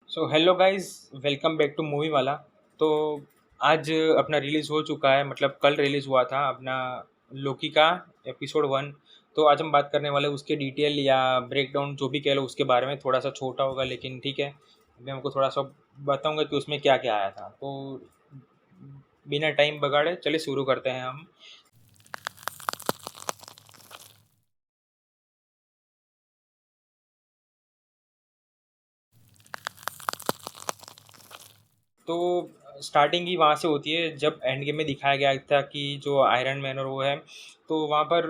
So hello guys, welcome back to movie वाला। तो आज अपना रिलीज़ हो चुका है, मतलब कल रिलीज़ हुआ था अपना लोकी का एपिसोड 1। तो आज हम बात करने वाले उसके डिटेल या ब्रेकडाउन जो भी कह लो उसके बारे में। थोड़ा सा छोटा होगा लेकिन ठीक है, अभी हमको थोड़ा सा बताऊंगा कि उसमें क्या क्या आया था। तो बिना टाइम बगाड़े चले शुरू करते हैं हम। तो स्टार्टिंग ही वहाँ से होती है जब एंड गेम में दिखाया गया था कि जो आयरन मैन और वो है, तो वहाँ पर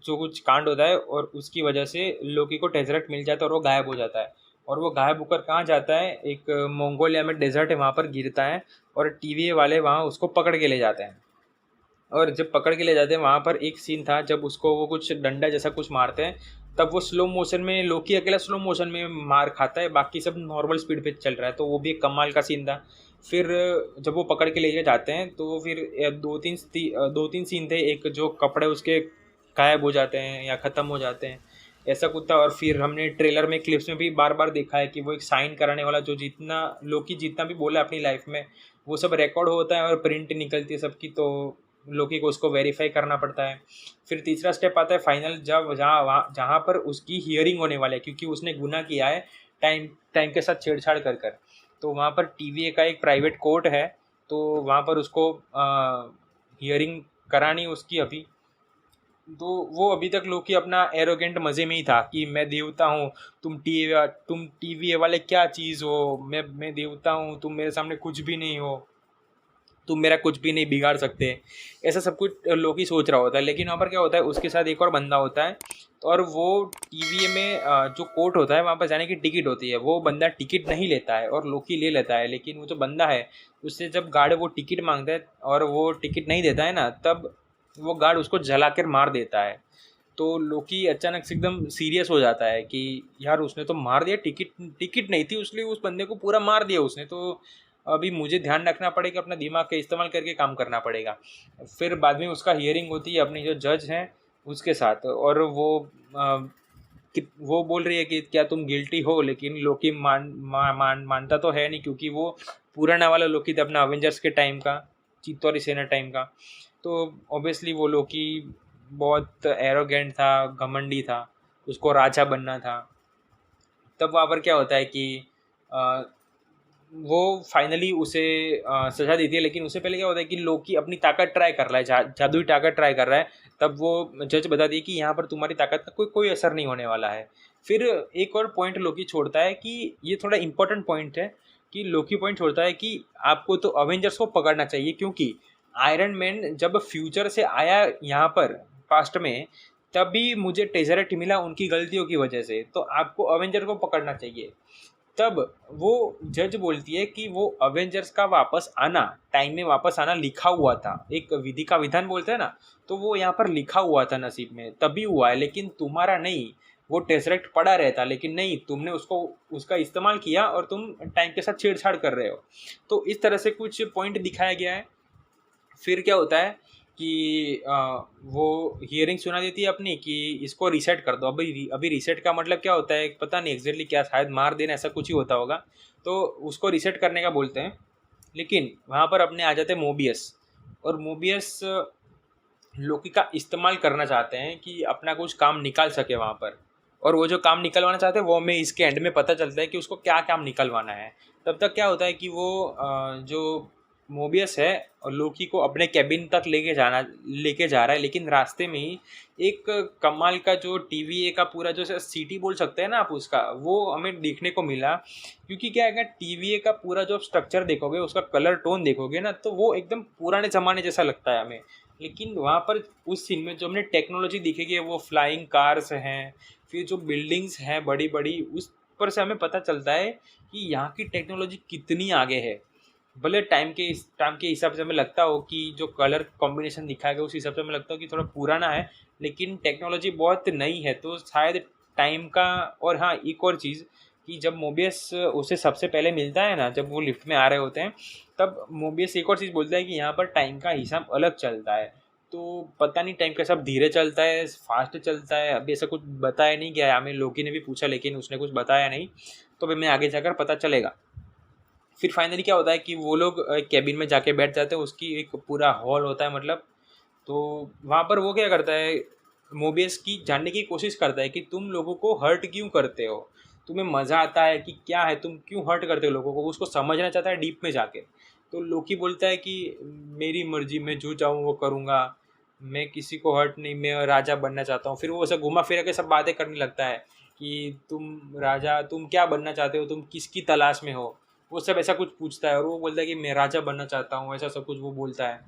जो कुछ कांड होता है और उसकी वजह से लोकी को टेजरेक्ट मिल जाता है और वो गायब हो जाता है। और वो गायब होकर कहाँ जाता है, एक मंगोलिया में डेजर्ट है वहाँ पर गिरता है। और टीवीए वाले वहाँ उसको पकड़ के ले जाते हैं। और जब पकड़ के ले जाते हैं वहाँ पर एक सीन था जब उसको वो कुछ डंडा जैसा कुछ मारते हैं। तब वो स्लो मोशन में, लोकी अकेला स्लो मोशन में मार खाता है, बाकी सब नॉर्मल स्पीड पे चल रहा है। तो वो भी एक कमाल का सीन था। फिर जब वो पकड़ के लेके जाते हैं तो फिर दो तीन सीन थे। एक जो कपड़े उसके गायब हो जाते हैं या ख़त्म हो जाते हैं, ऐसा कुछ था। और फिर हमने ट्रेलर में, क्लिप्स में भी बार बार देखा है कि वो एक साइन कराने वाला, जो जितना लोकी जितना भी बोला अपनी लाइफ में, वो सब रिकॉर्ड होता है और प्रिंट निकलती है सबकी। तो लोकी को उसको वेरीफाई करना पड़ता है। फिर तीसरा स्टेप आता है फाइनल, जब जहाँ पर उसकी हियरिंग होने वाला है, क्योंकि उसने गुनाह किया है टाइम टाइम के साथ छेड़छाड़ कर कर। तो वहाँ पर टीवीए का एक प्राइवेट कोर्ट है। तो वहाँ पर उसको हियरिंग करानी उसकी अभी। तो वो अभी तक लोकी अपना एरोगेंट मज़े में ही था कि मैं देवता हूँ, तुम टीवी वाले क्या चीज़ हो, मैं देवता हूँ, तुम मेरे सामने कुछ भी नहीं हो, तुम मेरा कुछ भी नहीं बिगाड़ सकते। ऐसा सब कुछ लोकी सोच रहा होता है। लेकिन वहाँ पर क्या होता है, उसके साथ एक और बंदा होता है। तो और वो टीवीए में जो कोर्ट होता है वहाँ पर जाने की टिकट होती है, वो बंदा टिकट नहीं लेता है और लोकी ले लेता है। लेकिन वो जो बंदा है, उससे जब गार्ड वो टिकट मांगता है और वो टिकट नहीं देता है ना, तब वो गार्ड उसको जला कर मार देता है। तो लोकी अचानक से एकदम सीरियस हो जाता है कि यार उसने तो मार दिया, टिकट टिकट नहीं थी, उसलिए उस बंदे को पूरा मार दिया उसने तो। अभी मुझे ध्यान रखना पड़ेगा, अपना दिमाग का इस्तेमाल करके काम करना पड़ेगा। फिर बाद में उसका हियरिंग होती है अपनी जो जज हैं उसके साथ। और वो वो बोल रही है कि क्या तुम गिल्टी हो, लेकिन लोकी मानता तो है नहीं, क्योंकि वो पुराना वाला लोकी था अपना अवेंजर्स के टाइम का, चित्तौरी सेना टाइम का। तो ऑब्वियसली वो लोकी बहुत एरोगेंट था, घमंडी था, उसको राजा बनना था। तब वहाँ पर क्या होता है कि अ, वो फाइनली उसे सजा देती है। लेकिन उससे पहले क्या होता है कि लोकी अपनी ताकत ट्राई कर रहा है, जादुई ताकत ट्राई कर रहा है। तब वो जज बता दी कि यहाँ पर तुम्हारी ताकत का कोई कोई असर नहीं होने वाला है। फिर एक और पॉइंट लोकी छोड़ता है कि ये थोड़ा इंपॉर्टेंट पॉइंट है, कि लोकी पॉइंट छोड़ता है कि आपको तो अवेंजर्स को पकड़ना चाहिए, क्योंकि आयरन मैन जब फ्यूचर से आया यहाँ पर पास्ट में, तभी मुझे टेजरेक्ट मिला उनकी गलतियों की वजह से। तो आपको अवेंजर को पकड़ना चाहिए। तब वो जज बोलती है कि वो अवेंजर्स का वापस आना, टाइम में वापस आना लिखा हुआ था, एक विधि का विधान बोलते हैं ना, तो वो यहाँ पर लिखा हुआ था नसीब में, तभी हुआ है, लेकिन तुम्हारा नहीं। वो टेसरेक्ट पड़ा रहता, लेकिन नहीं, तुमने उसको उसका इस्तेमाल किया और तुम टाइम के साथ छेड़छाड़ कर रहे हो। तो इस तरह से कुछ पॉइंट दिखाया गया है। फिर क्या होता है कि वो हियरिंग सुना देती है अपनी कि इसको रीसेट कर दो। अभी अभी रीसेट का मतलब क्या होता है पता नहीं एग्जैक्टली क्या, शायद मार देना ऐसा कुछ ही होता होगा। तो उसको रीसेट करने का बोलते हैं। लेकिन वहाँ पर अपने आ जाते हैं मोबियस। और मोबियस लोकी का इस्तेमाल करना चाहते हैं कि अपना कुछ काम निकाल सके वहाँ पर। और वो जो काम निकलवाना चाहते हैं वो हमें इसके एंड में पता चलता है कि उसको क्या काम निकलवाना है। तब तक क्या होता है कि वो जो मोबियस है और लोकी को अपने कैबिन तक लेके जा रहा है। लेकिन रास्ते में ही एक कमाल का जो टीवीए का पूरा जो सिटी बोल सकते हैं ना आप, उसका वो हमें देखने को मिला। क्योंकि क्या है, टीवीए का पूरा जो स्ट्रक्चर देखोगे, उसका कलर टोन देखोगे ना, तो वो एकदम पुराने ज़माने जैसा लगता है हमें। लेकिन वहाँ पर उस सीन में जो हमने टेक्नोलॉजी दिखेगी, वो फ्लाइंग कार्स हैं, फिर जो बिल्डिंग्स हैं बड़ी बड़ी, उस पर से हमें पता चलता है कि यहाँ की टेक्नोलॉजी कितनी आगे है। भले टाइम के हिसाब से हमें लगता हो कि जो कलर कॉम्बिनेशन दिखाया गया उस हिसाब से हमें लगता हो कि थोड़ा पुराना है, लेकिन टेक्नोलॉजी बहुत नई है, तो शायद टाइम का। और हाँ, एक और चीज़ कि जब मोबियस उसे सबसे पहले मिलता है ना, जब वो लिफ्ट में आ रहे होते हैं, तब मोबियस एक और चीज़ बोलता है कि यहाँ पर टाइम का हिसाब अलग चलता है। तो पता नहीं टाइम का हिसाब धीरे चलता है, फास्ट चलता है, अभी ऐसा कुछ बताया नहीं गया है हमें। लोकी ने भी पूछा लेकिन उसने कुछ बताया नहीं। तो अभी मैं आगे जाकर पता चलेगा। फिर फाइनली क्या होता है कि वो लोग कैबिन में जाके बैठ जाते हैं, उसकी एक पूरा हॉल होता है मतलब। तो वहाँ पर वो क्या करता है, मोबियस की जानने की कोशिश करता है कि तुम लोगों को हर्ट क्यों करते हो, तुम्हें मज़ा आता है कि क्या है, तुम क्यों हर्ट करते हो लोगों को, उसको समझना चाहता है डीप में जाके। तो लोकी बोलता है कि मेरी मर्जी, मैं जो चाहूँ वो करूँगा, मैं किसी को हर्ट नहीं, मैं राजा बनना चाहता हूँ। फिर वो ऐसा घुमा फिरा के सब बातें करने लगता है कि तुम राजा, तुम क्या बनना चाहते हो, तुम किसकी तलाश में हो, वो सब ऐसा कुछ पूछता है। और वो बोलता है कि मैं राजा बनना चाहता हूँ, ऐसा सब कुछ वो बोलता है।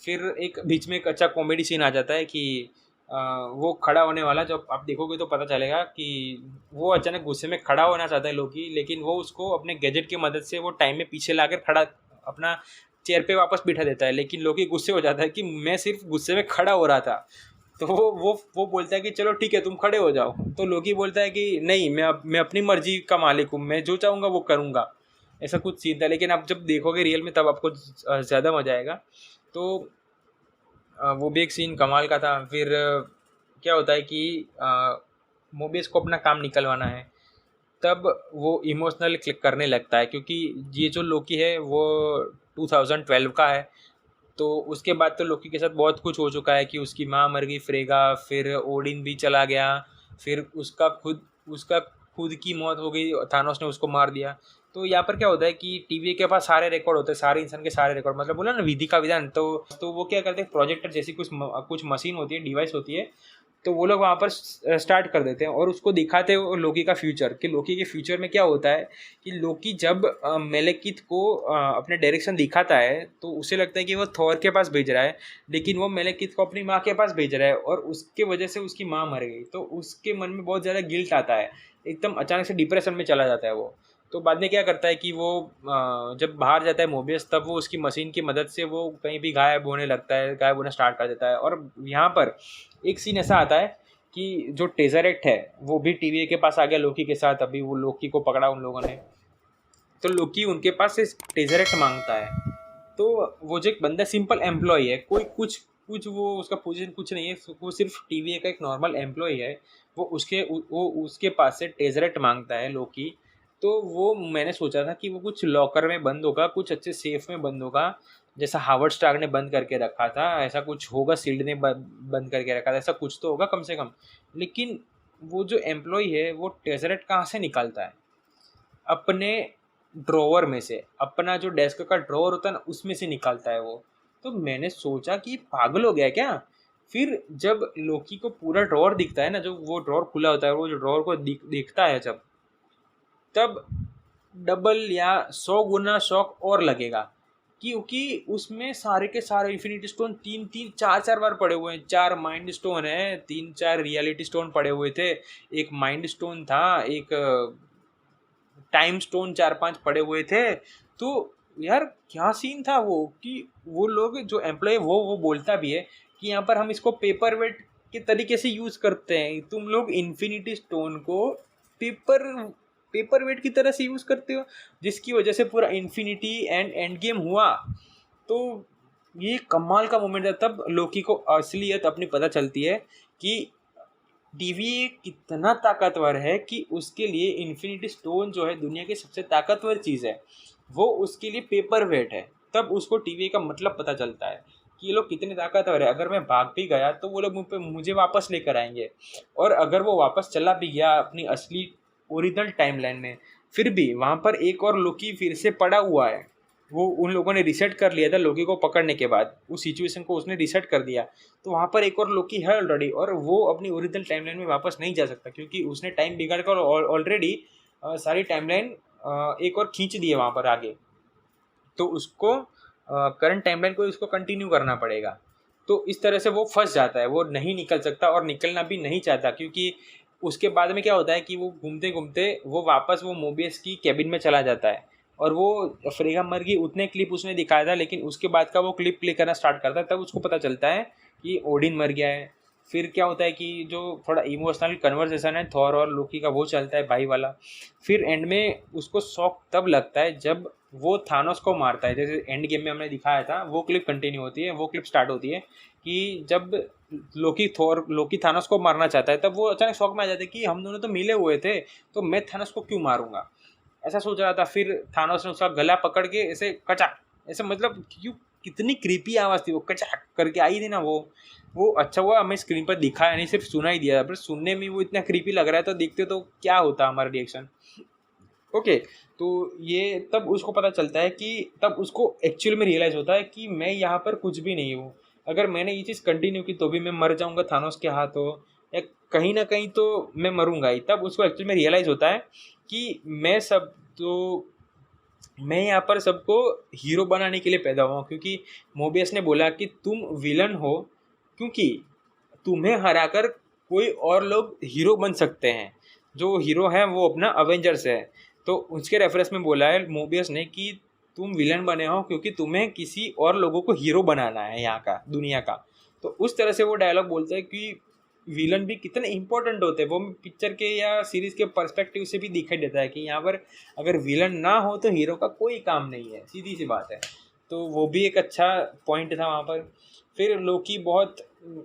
फिर एक बीच में एक अच्छा कॉमेडी सीन आ जाता है कि वो खड़ा होने वाला, जब आप देखोगे तो पता चलेगा कि वो अचानक गुस्से में खड़ा होना चाहता है लोकी, लेकिन वो उसको अपने गैजेट की मदद से वो टाइम में पीछे लाकर खड़ा अपना चेयर पे वापस बिठा देता है। लेकिन लोकी गुस्से हो जाता है कि मैं सिर्फ गुस्से में खड़ा हो रहा था। तो वो बोलता है कि चलो ठीक है, तुम खड़े हो जाओ। तो लोकी बोलता है कि नहीं, मैं अपनी मर्जी का मालिक हूँ, मैं जो चाहूँगा वो करूँगा। ऐसा कुछ सीन था, लेकिन आप जब देखोगे रियल में तब आपको ज़्यादा मज़ा आएगा। तो वो भी एक सीन कमाल का था। फिर क्या होता है कि मोबियस को अपना काम निकलवाना है, तब वो इमोशनल क्लिक करने लगता है, क्योंकि ये जो लोकी है वो 2012 का है। तो उसके बाद तो लोकी के साथ बहुत कुछ हो चुका है कि उसकी माँ मर गई फ्रेगा, फिर ओडिन भी चला गया, फिर उसका खुद की मौत हो गई, थानोस ने उसको मार दिया। तो यहाँ पर क्या होता है कि टीवी के पास सारे रिकॉर्ड होते हैं, सारे इंसान के सारे रिकॉर्ड, मतलब बोला ना विधि का विधान। तो वो क्या करते हैं, प्रोजेक्टर जैसी कुछ मशीन होती है, डिवाइस होती है। तो वो लोग वहाँ पर स्टार्ट कर देते हैं और उसको दिखाते हैं लोकी का फ्यूचर, कि लोकी के फ्यूचर में क्या होता है कि लोकी जब मेलेकिथ को अपने डायरेक्शन दिखाता है तो उसे लगता है कि वो थॉर के पास भेज रहा है, लेकिन वो मेलेकिथ को अपनी माँ के पास भेज रहा है, और उसके वजह से उसकी माँ मर गई। तो उसके मन में बहुत ज़्यादा गिल्ट आता है, एकदम अचानक से डिप्रेशन में चला जाता है वो। तो बाद में क्या करता है कि वो जब बाहर जाता है मोबियस, तब वो उसकी मशीन की मदद से वो कहीं भी गायब होने लगता है, गायब होना स्टार्ट कर देता है। और यहाँ पर एक सीन ऐसा आता है कि जो टेजरेक्ट है वो भी टीवी के पास आ गया लोकी के साथ। अभी वो लोकी को पकड़ा उन लोगों ने, तो लोकी उनके पास से टेजरेक्ट मांगता है। तो वो जो एक बंदा सिंपल एम्प्लॉय है, कोई कुछ कुछ वो उसका पोजीशन कुछ नहीं है, वो सिर्फ टीवी का एक नॉर्मल एम्प्लॉय है। वो उसके पास से टेजरेक्ट मांगता है लोकी। तो वो मैंने सोचा था कि वो कुछ लॉकर में बंद होगा, कुछ अच्छे सेफ में बंद होगा, जैसा हावर्ड स्टार ने बंद करके रखा था, ऐसा कुछ होगा, सील्ड ने बंद करके रखा था, ऐसा कुछ तो होगा कम से कम। लेकिन वो जो एम्प्लॉय है वो टेजरेक्ट कहाँ से निकालता है, अपने ड्रॉवर में से, अपना जो डेस्क का ड्रॉवर होता है ना उसमें से निकालता है वो। तो मैंने सोचा कि पागल हो गया क्या। फिर जब लोकी को पूरा ड्रॉवर दिखता है ना, जो वो ड्रॉवर खुला होता है, वो जो ड्रॉवर को देखता है जब, तब डबल या 100 गुना शौक और लगेगा, क्योंकि उसमें सारे के सारे इन्फिनिटी स्टोन तीन तीन चार चार बार पड़े हुए हैं। 4 माइंड स्टोन है, 3-4 रियलिटी स्टोन पड़े हुए थे, एक माइंड स्टोन था, एक टाइम स्टोन 4-5 पड़े हुए थे। तो यार क्या सीन था वो, कि वो लोग जो एम्प्लॉय वो बोलता भी है कि यहाँ पर हम इसको पेपर वेट के तरीके से यूज़ करते हैं, तुम लोग इन्फिनिटी स्टोन को पेपर पेपर वेट की तरह से यूज़ करते हो, जिसकी वजह से पूरा इन्फिनिटी एंड एंड गेम हुआ। तो ये कमाल का मोमेंट था, तब लोकी को असलियत अपनी पता चलती है कि डीवीए कितना ताकतवर है कि उसके लिए इन्फिनिटी स्टोन जो है दुनिया की सबसे ताकतवर चीज़ है, वो उसके लिए पेपर वेट है। तब उसको टीवी का मतलब पता चलता है कि ये लोग कितने ताकतवर है। अगर मैं भाग भी गया तो वो लोग मुझे वापस लेकर आएंगे, और अगर वो वापस चला भी गया अपनी असली ओरिजिनल टाइमलाइन में, फिर भी वहाँ पर एक और लोकी फिर से पड़ा हुआ है। वो उन लोगों ने रिसेट कर लिया था लोकी को पकड़ने के बाद, उस सिचुएशन को उसने रिसेट कर दिया। तो वहाँ पर एक और लोकी है ऑलरेडी, और वो अपनी ओरिजिनल टाइमलाइन में वापस नहीं जा सकता, क्योंकि उसने टाइम बिगाड़ कर ऑलरेडी सारी टाइमलाइन एक और खींच दी है वहाँ पर आगे। तो उसको करंट टाइमलाइन को उसको कंटिन्यू करना पड़ेगा। तो इस तरह से वो फंस जाता है, वो नहीं निकल सकता और निकलना भी नहीं चाहता, क्योंकि उसके बाद में क्या होता है कि वो घूमते घूमते वो वापस वो मोबियस की कैबिन में चला जाता है। और वो फ्रेगा मर गई उतने क्लिप उसने दिखाया था, लेकिन उसके बाद का वो क्लिप प्ले करना स्टार्ट करता है, तब उसको पता चलता है कि ओडिन मर गया है। फिर क्या होता है कि जो थोड़ा इमोशनल कन्वर्सेशन है थॉर और लोकी का वो चलता है भाई वाला। फिर एंड में उसको शॉक तब लगता है जब वो थानोस को मारता है, जैसे एंड गेम में हमने दिखाया था, वो क्लिप कंटिन्यू होती है, वो क्लिप स्टार्ट होती है कि जब लोकी थानोस को मारना चाहता है, तब वो अचानक शॉक में आ जाता है कि हम दोनों तो मिले हुए थे, तो मैं थानोस को क्यों मारूंगा। ऐसा सोच रहा था। फिर थानोस ने उसका गला पकड़ के ऐसे कचाक, ऐसे मतलब क्यों, कितनी क्रीपी आवाज़ थी वो, कचाक करके आई थी ना वो अच्छा हुआ हमें स्क्रीन पर दिखाया नहीं, सिर्फ सुना ही दिया, पर सुनने में वो इतना क्रीपी लग रहा है, तो देखते तो क्या होता हमारा रिएक्शन। ओके, तो ये तब उसको पता चलता है कि तब उसको एक्चुअल में रियलाइज़ होता है कि मैं यहाँ पर कुछ भी नहीं हूँ। अगर मैंने ये चीज़ कंटिन्यू की तो भी मैं मर जाऊँगा थानोस के हाथों, या कहीं न कहीं तो मैं मरूँगा ही। तब उसको एक्चुअल में रियलाइज़ होता है कि मैं यहाँ पर सबको हीरो बनाने के लिए पैदा हुआ हूँ, क्योंकि मोबियस ने बोला कि तुम विलन हो क्योंकि तुम्हें हराकर कोई और लोग हीरो बन सकते हैं। जो हीरो है वो अपना अवेंजर्स है। तो उसके रेफरेंस में बोला है मोबियस ने कि तुम विलन बने हो क्योंकि तुम्हें किसी और लोगों को हीरो बनाना है यहाँ का, दुनिया का। तो उस तरह से वो डायलॉग बोलते हैं कि विलन भी कितने इंपॉर्टेंट होते हैं। वो पिक्चर के या सीरीज के पर्सपेक्टिव से भी दिखाई देता है कि यहाँ पर अगर विलन ना हो तो हीरो का कोई काम नहीं है, सीधी सी बात है। तो वो भी एक अच्छा पॉइंट था वहाँ पर। फिर लोकी बहुत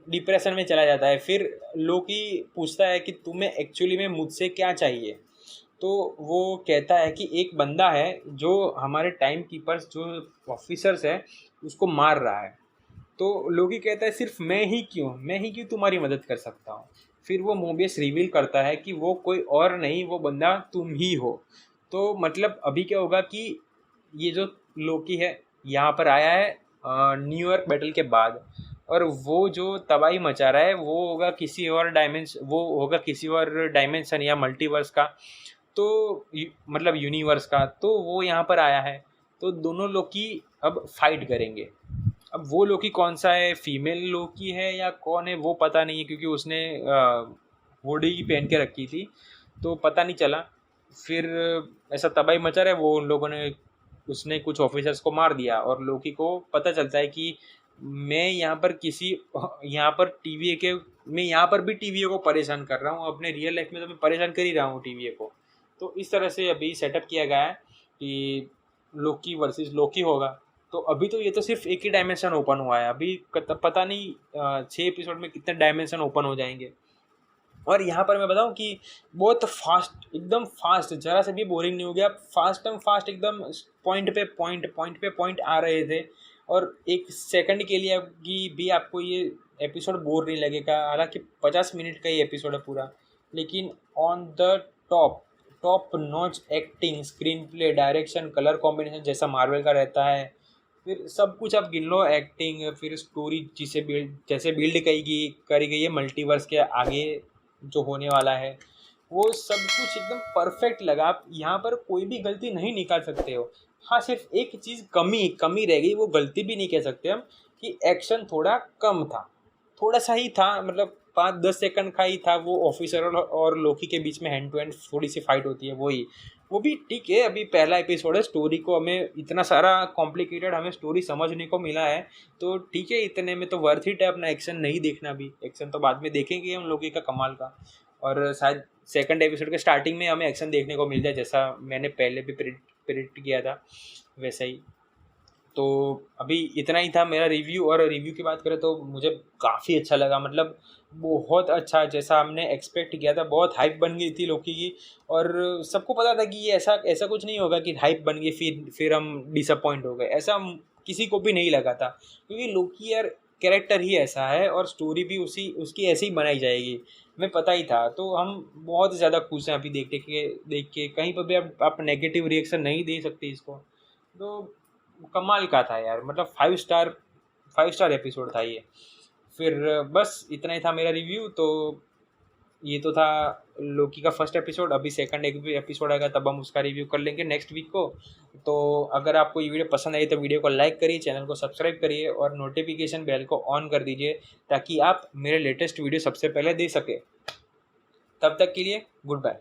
डिप्रेशन में चला जाता है। फिर लोकी पूछता है कि तुम्हें एक्चुअली में मुझसे क्या चाहिए। तो वो कहता है कि एक बंदा है जो हमारे टाइम कीपर्स जो ऑफिसर्स है उसको मार रहा है। तो लोकी कहता है सिर्फ मैं ही क्यों तुम्हारी मदद कर सकता हूँ। फिर वो मोबियस रिवील करता है कि वो कोई और नहीं, वो बंदा तुम ही हो। तो मतलब अभी क्या होगा कि ये जो लोकी है यहाँ पर आया है न्यूयॉर्क बैटल के बाद, और वो जो तबाही मचा रहा है वो होगा किसी और डायमेंशन या मल्टीवर्स का, तो मतलब यूनिवर्स का। तो वो यहाँ पर आया है, तो दोनों लोकी अब फाइट करेंगे। अब वो लोकी कौन सा है, फीमेल लोकी है या कौन है वो पता नहीं है, क्योंकि उसने हुडी पहन के रखी थी तो पता नहीं चला। फिर ऐसा तबाही मचा रहा है, वो उन लोगों ने उसने कुछ ऑफिसर्स को मार दिया, और लोकी को पता चलता है कि मैं यहाँ पर टीवीए के मैं यहाँ पर भी टीवीए को परेशान कर रहा हूँ, अपने रियल लाइफ में तो मैं परेशान कर ही रहा हूँ टीवीए को। तो इस तरह से अभी सेटअप किया गया है कि लोकी वर्सेस लोकी होगा। तो अभी तो ये तो सिर्फ एक ही डायमेंशन ओपन हुआ है, अभी पता नहीं 6 एपिसोड में कितने डायमेंशन ओपन हो जाएंगे। और यहाँ पर मैं बताऊँ कि बहुत फास्ट, एकदम फास्ट, ज़रा से भी बोरिंग नहीं हो गया, फास्ट एकदम पॉइंट पे पॉइंट आ रहे थे। और एक सेकंड के लिए भी आपको ये एपिसोड बोर नहीं लगेगा। हालांकि 50 मिनट का ही एपिसोड है पूरा, लेकिन on the top top notch acting, screen play, direction, colour combination जैसा मार्वल का रहता है। फिर सब कुछ आप गिन लो, एक्टिंग, फिर स्टोरी जैसे बिल्ड करी गई है मल्टीवर्स के आगे जो होने वाला है, वो सब कुछ एकदम परफेक्ट लगा। आप यहाँ पर कोई भी गलती नहीं निकाल सकते हो। हाँ, सिर्फ एक चीज़ कमी रह गई, वो गलती भी नहीं कह सकते हम, कि एक्शन थोड़ा कम था, थोड़ा सा ही था, मतलब 5-10 सेकंड का ही था। वो ऑफिसर और लोकी के बीच में हैंड टू हैंड थोड़ी सी फाइट होती है, वो भी ठीक है। अभी पहला एपिसोड है, स्टोरी को हमें इतना सारा कॉम्प्लिकेटेड हमें स्टोरी समझने को मिला है, तो ठीक है, इतने में तो वर्थ इट है अपना एक्शन नहीं देखना भी। एक्शन तो बाद में देखेंगे हम लोकी का कमाल का। और शायद सेकंड एपिसोड के स्टार्टिंग में हमें एक्शन देखने को मिल जाए, जैसा मैंने पहले भी प्रिडिक्ट किया था वैसा ही। तो अभी इतना ही था मेरा रिव्यू। और रिव्यू की बात करें तो मुझे काफ़ी अच्छा लगा, मतलब बहुत अच्छा, जैसा हमने एक्सपेक्ट किया था। बहुत हाइप बन गई थी लोकी की, और सबको पता था कि ये ऐसा ऐसा कुछ नहीं होगा कि हाइप बन गई फिर हम डिसअपॉइंट हो गए, ऐसा किसी को भी नहीं लगा था। क्योंकि लोकी यार कैरेक्टर ही ऐसा है, और स्टोरी भी उसकी ऐसे ही बनाई जाएगी, हमें पता ही था। तो हम बहुत ज़्यादा खुश हैं अभी देख के कहीं पर भी आप नेगेटिव रिएक्शन नहीं दे सकते इसको। तो कमाल का था यार, मतलब 5 स्टार एपिसोड था ये। फिर बस इतना ही था मेरा रिव्यू। तो ये तो था लोकी का फर्स्ट एपिसोड। अभी सेकंड एपिसोड आएगा, तब हम उसका रिव्यू कर लेंगे नेक्स्ट वीक को। तो अगर आपको ये वीडियो पसंद आई तो वीडियो को लाइक करिए, चैनल को सब्सक्राइब करिए, और नोटिफिकेशन बेल को ऑन कर दीजिए, ताकि आप मेरे लेटेस्ट वीडियो सबसे पहले दे सके। तब तक के लिए गुड बाय।